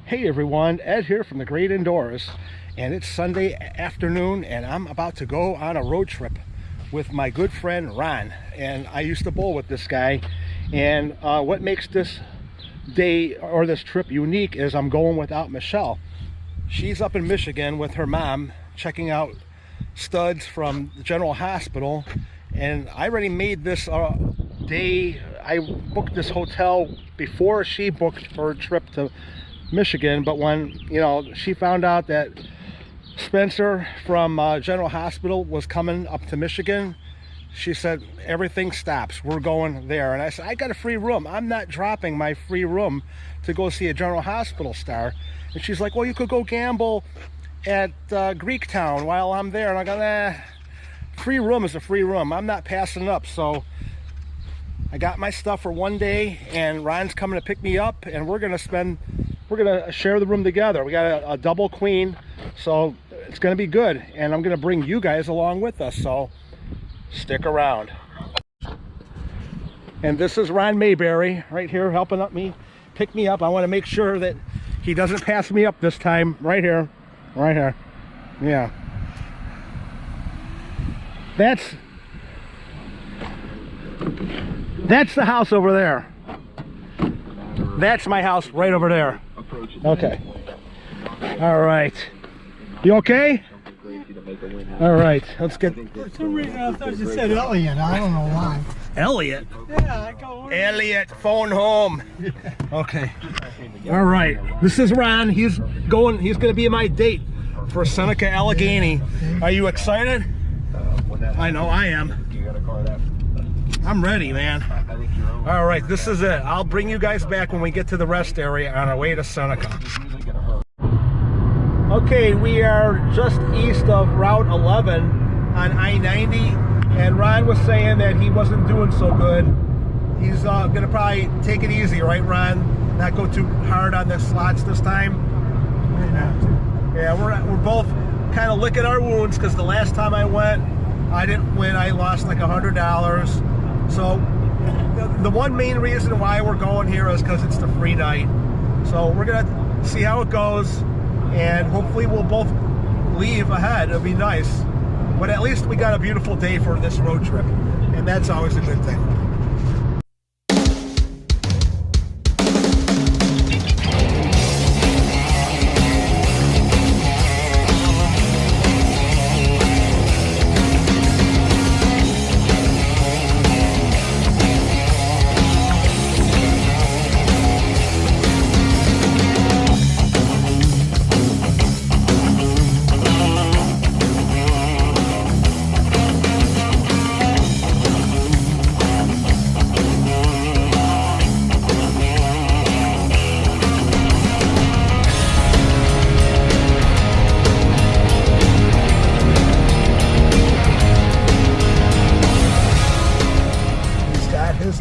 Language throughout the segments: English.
Hey everyone, Ed here from the Great Indoors, and it's Sunday afternoon and I'm about to go on a road trip with my good friend Ron. And I used to bowl with this guy, and what makes this day or this trip unique is I'm going without Michelle. She's up in Michigan with her mom checking out studs from the General Hospital, and I already made this day. I booked this hotel before she booked her trip to Michigan, but when she found out that Spencer from General Hospital was coming up to Michigan, she said everything stops, we're going there. And I said, I got a free room, I'm not dropping my free room to go see a General Hospital star. And she's like, well, you could go gamble at Greektown while I'm there. And I go, nah, free room is a free room, I'm not passing up. So I got my stuff for one day, and Ron's coming to pick me up, and we're gonna share the room together. We got a double queen, so it's gonna be good, and I'm gonna bring you guys along with us, so stick around. And this is Ron Mayberry right here helping pick me up. I want to make sure that he doesn't pass me up this time. Right here, yeah. That's the house over there. That's my house right over there. Okay. All right. You okay? All right. Let's get. For some reason I thought you said Elliot. I don't know why. Elliot? Yeah, I go. Elliot, phone home. Okay. All right. This is Ron. He's going to be my date for Seneca Allegany. Are you excited? I know I am. I'm ready, man. All right, this is it. I'll bring you guys back when we get to the rest area on our way to Seneca. Okay, we are just east of Route 11 on I-90, and Ron was saying that he wasn't doing so good. He's gonna probably take it easy, right, Ron? Not go too hard on the slots this time. Yeah, we're both kind of licking our wounds, because the last time I went, I didn't win. I lost like $100. So the one main reason why we're going here is because it's the free night. So we're gonna see how it goes, and hopefully we'll both leave ahead. It'll be nice, but at least we got a beautiful day for this road trip, and that's always a good thing.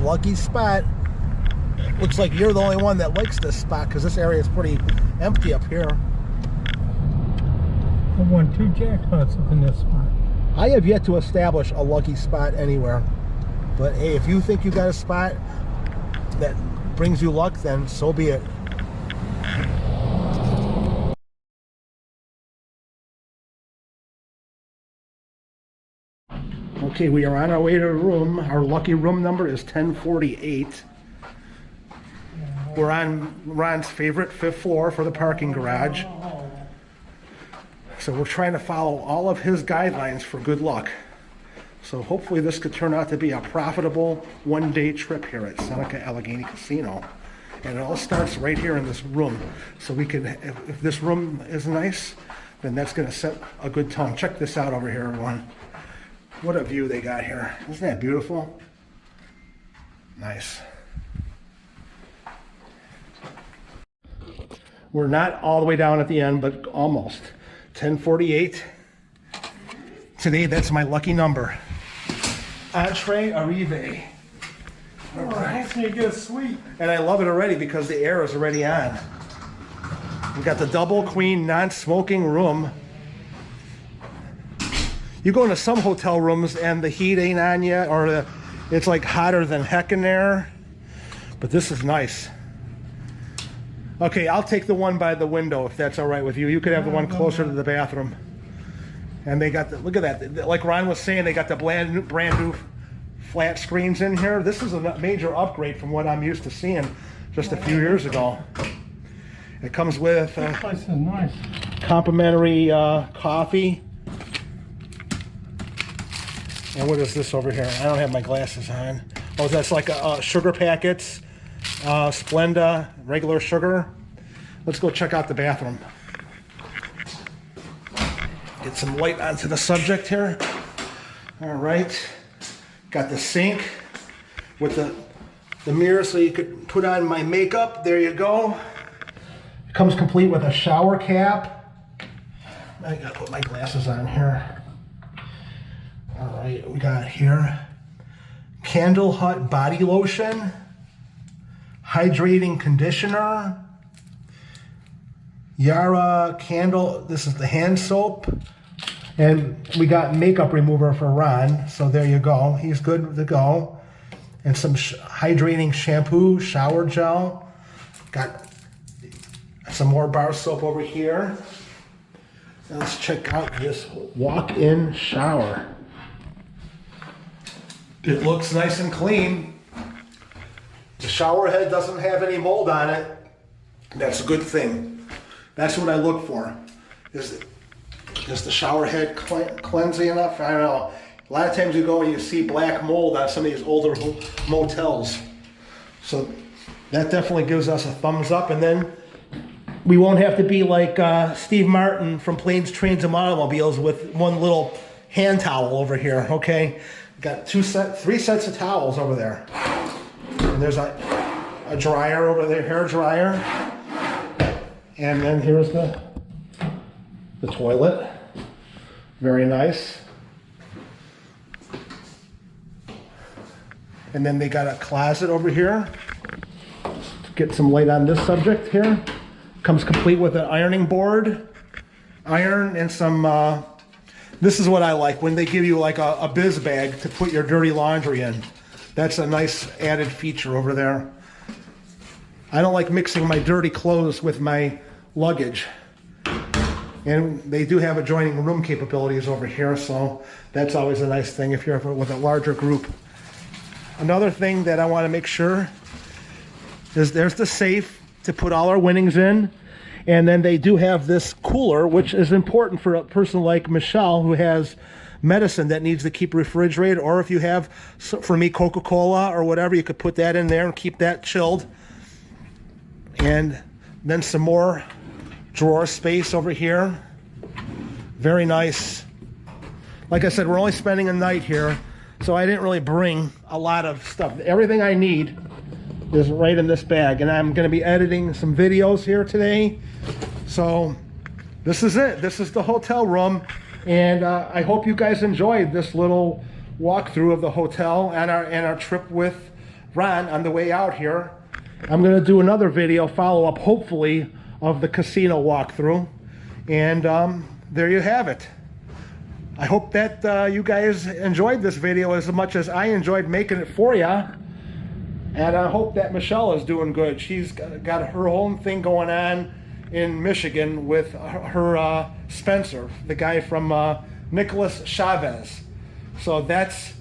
Lucky spot. Looks like you're the only one that likes this spot, because this area is pretty empty up here. I've won 2 jackpots up in this spot. I have yet to establish a lucky spot anywhere, but hey, if you think you got a spot that brings you luck, then so be it. Okay, we are on our way to a room. Our lucky room number is 1048. We're on Ron's favorite 5th floor for the parking garage. So we're trying to follow all of his guidelines for good luck. So hopefully this could turn out to be a profitable one-day trip here at Seneca Allegany Casino. And it all starts right here in this room. So we can, if this room is nice, then that's gonna set a good tone. Check this out over here, everyone. What a view they got here. Isn't that beautiful? Nice. We're not all the way down at the end, but almost. 1048. Today, that's my lucky number. Entree arrive. All right. Hopefully you get a suite. And I love it already because the air is already on. We got the double queen non-smoking room. You go into some hotel rooms and the heat ain't on yet, or it's like hotter than heck in there. But this is nice. Okay, I'll take the one by the window if that's all right with you. You could have the one closer to the bathroom. And they got the, look at that. Like Ron was saying, they got the brand new flat screens in here. This is a major upgrade from what I'm used to seeing just a few years ago. It comes with This place is nice. complimentary coffee. And what is this over here? I don't have my glasses on. Oh, that's like sugar packets, Splenda, regular sugar. Let's go check out the bathroom. Get some light onto the subject here. All right. Got the sink with the mirror so you could put on my makeup. There you go. Comes complete with a shower cap. I gotta put my glasses on here. All right, we got here Candle Hut body lotion, hydrating conditioner, Yara candle. This is the hand soap, and we got makeup remover for Ron. So there you go. He's good to go. And some hydrating shampoo, shower gel. Got some more bar soap over here. Now let's check out this walk-in shower. It looks nice and clean. The shower head doesn't have any mold on it. That's a good thing. That's what I look for. Is the shower head cleansing enough? I don't know. A lot of times you go and you see black mold on some of these older motels. So that definitely gives us a thumbs up. And then we won't have to be like Steve Martin from Planes, Trains, and Automobiles with one little hand towel over here, okay? Got three sets of towels over there. And there's a dryer over there, hair dryer. And then here's the toilet. Very nice. And then they got a closet over here. Get some light on this subject here. Comes complete with an ironing board, iron, and some, this is what I like, when they give you like a biz bag to put your dirty laundry in. That's a nice added feature over there. I don't like mixing my dirty clothes with my luggage. And they do have adjoining room capabilities over here, so that's always a nice thing if you're with a larger group. Another thing that I want to make sure is there's the safe to put all our winnings in. And then they do have this cooler, which is important for a person like Michelle who has medicine that needs to keep refrigerated, or if you have, for me, Coca-Cola or whatever, you could put that in there and keep that chilled. And then some more drawer space over here. Very nice. Like I said, we're only spending a night here, so I didn't really bring a lot of stuff. Everything I need is right in this bag, and I'm going to be editing some videos here today. So this is it. This is the hotel room, and I hope you guys enjoyed this little walkthrough of the hotel and our trip with Ron on the way out here. I'm going to do another video follow-up, hopefully, of the casino walkthrough, and there you have it. I hope that you guys enjoyed this video as much as I enjoyed making it for you. And I hope that Michelle is doing good. She's got her own thing going on in Michigan with her Spencer, the guy from Nicholas Chavez. So that's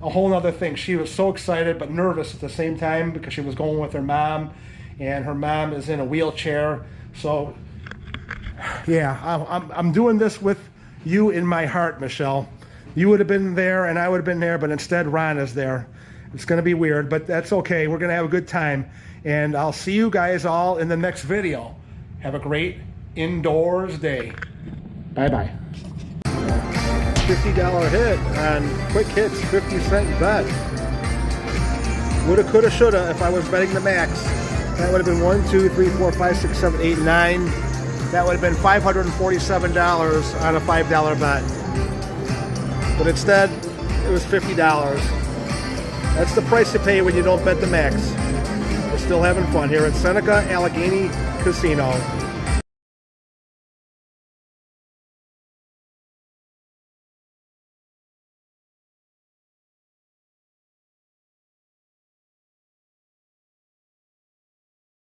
a whole other thing. She was so excited but nervous at the same time because she was going with her mom, and her mom is in a wheelchair. So yeah, I'm doing this with you in my heart, Michelle. You would have been there and I would have been there, but instead Ron is there. It's going to be weird, but that's okay. We're going to have a good time. And I'll see you guys all in the next video. Have a great indoors day. Bye-bye. $50 hit on Quick Hits 50-cent bet. Woulda, coulda, shoulda if I was betting the max. That would have been 1, 2, 3, 4, 5, 6, 7, 8, 9. That would have been $547 on a $5 bet. But instead, it was $50. That's the price you pay when you don't bet the max. We're still having fun here at Seneca Allegany Casino.